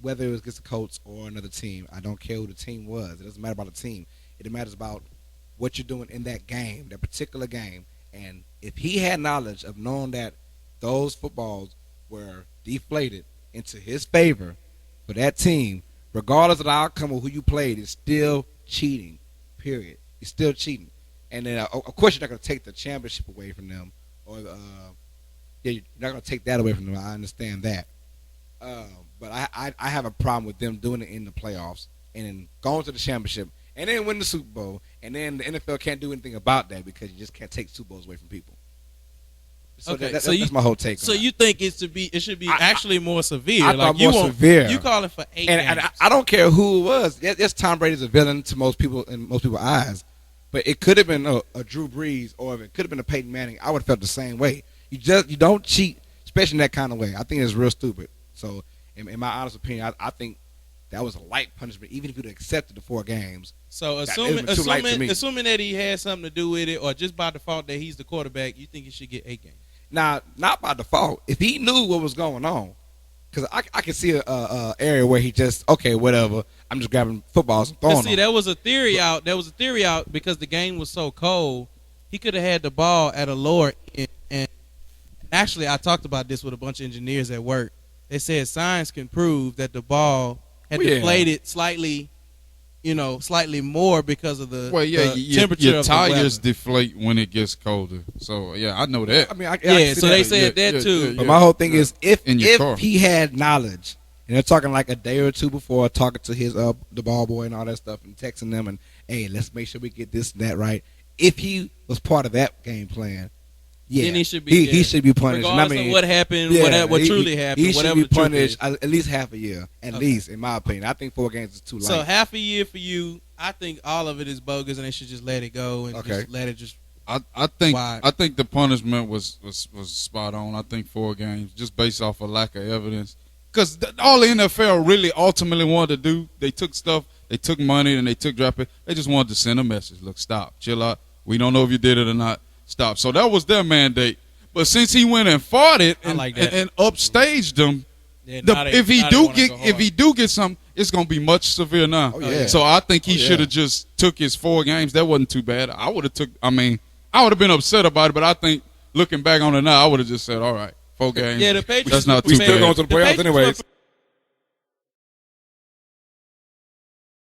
whether it was against the Colts or another team. I don't care who the team was. It doesn't matter about the team. It matters about what you're doing in that game, that particular game. And if he had knowledge of knowing that those footballs were deflated into his favor for that team, regardless of the outcome of who you played, it's still cheating, period. It's still cheating. And then, of course, you're not going to take the championship away from them. Or you're not going to take that away from them. I understand that. But I have a problem with them doing it in the playoffs and then going to the championship and then win the Super Bowl. And then the NFL can't do anything about that because you just can't take Super Bowls away from people. So okay, that's my whole take. So you think it should be actually more severe? I like thought more severe. You calling for 8 games? And I don't care who it was. Yes, Tom Brady's a villain to most people in most people's eyes, but it could have been a Drew Brees or it could have been a Peyton Manning. I would have felt the same way. You don't cheat, especially in that kind of way. I think it's real stupid. So in my honest opinion, I think that was a light punishment, even if you'd accepted the 4 games. So assuming that he had something to do with it, or just by default that he's the quarterback, you think he should get 8 games? Now, not by default. If he knew what was going on, because I can see a area where he just, okay, whatever, I'm just grabbing footballs and throwing them. See, there was a theory out because the game was so cold, he could have had the ball at a lower end. And actually, I talked about this with a bunch of engineers at work. They said science can prove that the ball had deflated slightly more because of the temperature your of tires the weather. deflate when it gets colder. So I know that. I mean, I so they said that too. But my whole thing is, if car. he had knowledge, and they're talking like a day or two before, talking to his the ball boy and all that stuff, and texting them, and hey, let's make sure we get this and that right. If he was part of that game plan, then he should be he should be punished. Regardless of what happened, what truly happened, he whatever should be the punished truth is. at least half a year, at least in my opinion. I think 4 games is too light. So half a year for you, I think all of it is bogus, and they should just let it go and just let it just. I think the punishment was spot on. I think 4 games, just based off of lack of evidence, because all the NFL really ultimately wanted to do, they took money, and they took draft pick. They just wanted to send a message: look, stop, chill out. We don't know if you did it or not. Stop. So that was their mandate. But since he went and fought it and upstaged them, if he do get something, it's gonna be much severe now. Oh, yeah. So I think he should have just took his 4 games. That wasn't too bad. I would have been upset about it, but I think looking back on it now, I would have just said, all right, 4 games. Yeah, the Patriots. That's not we too still bad. going to the playoffs anyways.